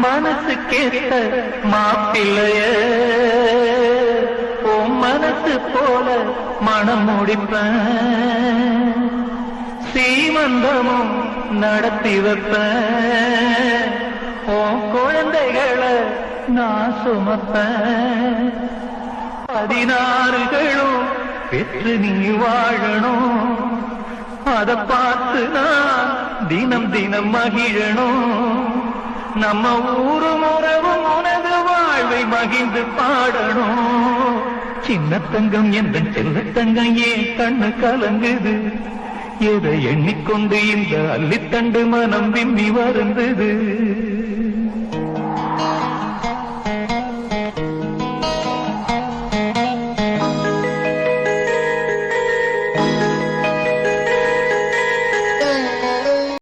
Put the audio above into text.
மனசுக்கேத்த மாப்பிள்ளைய உன் மனசு போல மனம் முடிப்பேன், சீமந்தமும் நடத்தி வைப்பேன், உன் குழந்தைகளை நான் சுமப்பேன், 16களும் பெற்று நீ வாழணும், அத பார்த்து நான் தினம் தினம் மகிழணும், நம்ம ஊரும் உறவும் உனது வாழ்வை மகிழ்ந்து பாடணும். சின்ன தங்கம் என்ற செல்ல தங்கம் ஏன் கண்ணு கலங்குது, எதை எண்ணிக்கொண்டு இந்த அள்ளித்தண்டு மனம் விம்மி வருந்தது.